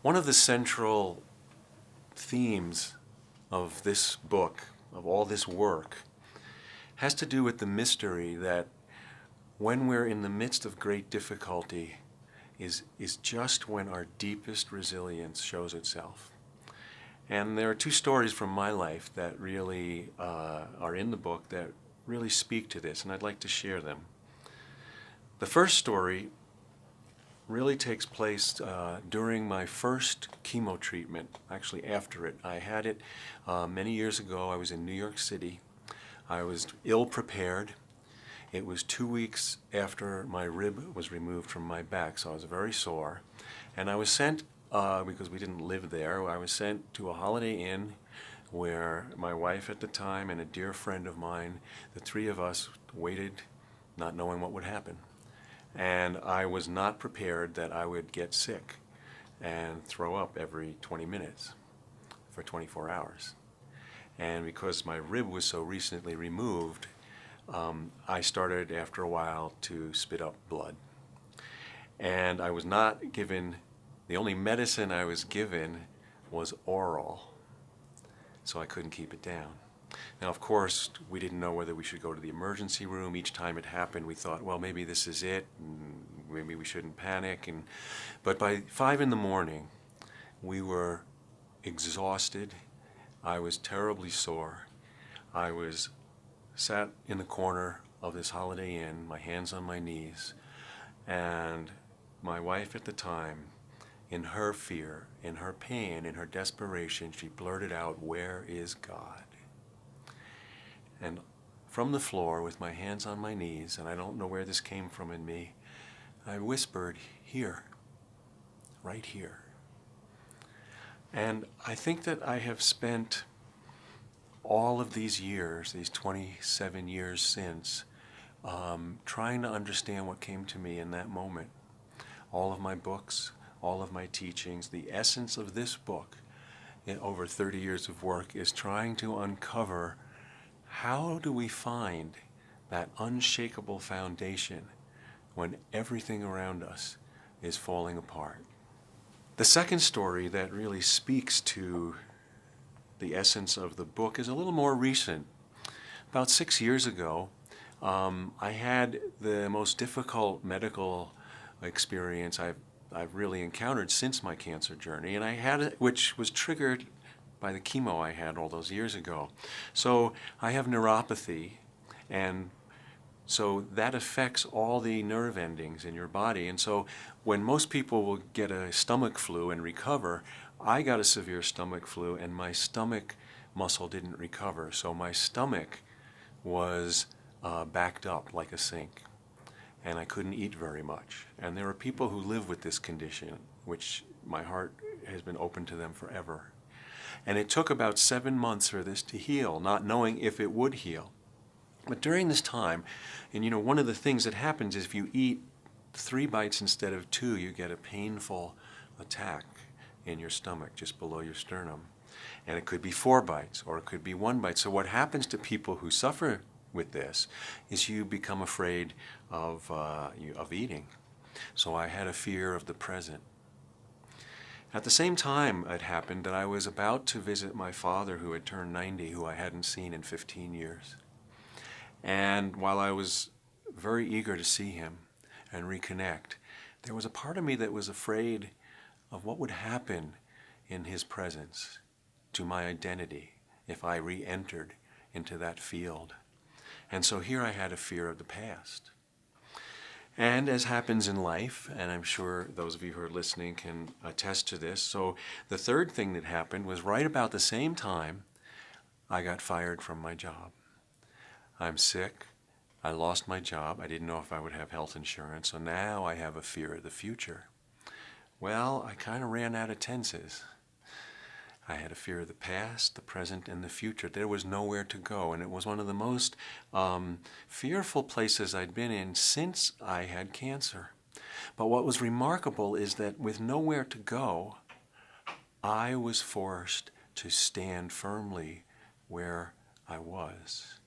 One of the central themes of this book, of all this work, has to do with the mystery that when we're in the midst of great difficulty is just when our deepest resilience shows itself. And there are two stories from my life that really are in the book that really speak to this, and I'd like to share them. The first story really takes place during my first chemo treatment, actually after it. I had it many years ago. I was in New York City. I was ill prepared. It was 2 weeks after my rib was removed from my back, so I was very sore. And I was sent, because we didn't live there, I was sent to a Holiday Inn where my wife at the time and a dear friend of mine, the three of us waited, not knowing what would happen. And I was not prepared that I would get sick and throw up every 20 minutes for 24 hours. And because my rib was so recently removed, I started after a while to spit up blood. And I was not given, the only medicine I was given was oral, so I couldn't keep it down. Now, of course, we didn't know whether we should go to the emergency room. Each time it happened, we thought, well, maybe this is it, and maybe we shouldn't panic. But by 5 in the morning, we were exhausted. I was terribly sore. I was sat in the corner of this Holiday Inn, my hands on my knees, and my wife at the time, in her fear, in her pain, in her desperation, she blurted out, "Where is God?" And from the floor, with my hands on my knees, and I don't know where this came from in me, I whispered, "Here, right here." And I think that I have spent all of these years, these 27 years since, trying to understand what came to me in that moment. All of my books, all of my teachings, the essence of this book, in over 30 years of work, is trying to uncover how do we find that unshakable foundation when everything around us is falling apart. The second story that really speaks to the essence of the book is a little more recent. About 6 years ago, I had the most difficult medical experience I've really encountered since my cancer journey, and I had it, which was triggered by the chemo I had all those years ago. So I have neuropathy, and so that affects all the nerve endings in your body. And so when most people will get a stomach flu and recover, I got a severe stomach flu and my stomach muscle didn't recover. So my stomach was backed up like a sink, and I couldn't eat very much. And there are people who live with this condition, which my heart has been open to them forever. And it took about 7 months for this to heal, not knowing if it would heal. But during this time, and one of the things that happens is if you eat 3 bites instead of 2, you get a painful attack in your stomach, just below your sternum. And it could be 4 bites, or it could be 1 bite. So what happens to people who suffer with this is you become afraid of eating. So I had a fear of the present. At the same time it happened that I was about to visit my father, who had turned 90, who I hadn't seen in 15 years. And while I was very eager to see him and reconnect, there was a part of me that was afraid of what would happen in his presence to my identity if I re-entered into that field. And so here I had a fear of the past. And as happens in life, and I'm sure those of you who are listening can attest to this, so the third thing that happened was right about the same time I got fired from my job. I'm sick. I lost my job. I didn't know if I would have health insurance, so now I have a fear of the future. Well, I kind of ran out of tenses. I had a fear of the past, the present, and the future. There was nowhere to go, and it was one of the most fearful places I'd been in since I had cancer. But what was remarkable is that with nowhere to go, I was forced to stand firmly where I was.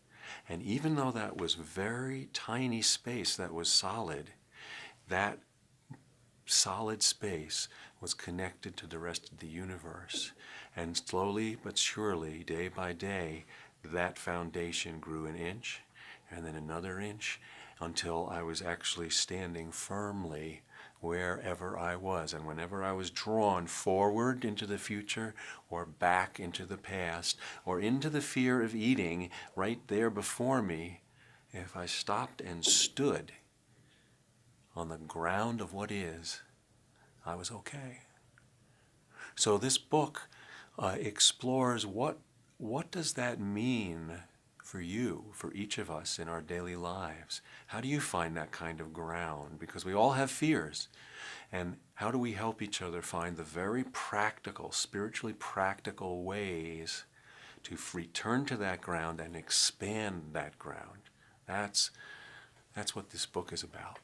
And even though that was very tiny space that was solid, that solid space was connected to the rest of the universe. And slowly but surely, day by day, that foundation grew an inch, and then another inch, until I was actually standing firmly wherever I was. And whenever I was drawn forward into the future, or back into the past, or into the fear of eating right there before me, if I stopped and stood on the ground of what is, I was okay. So this book explores what does that mean for you, for each of us in our daily lives. How do you find that kind of ground? Because we all have fears. And how do we help each other find the very practical, spiritually practical ways to return to that ground and expand that ground? That's what this book is about.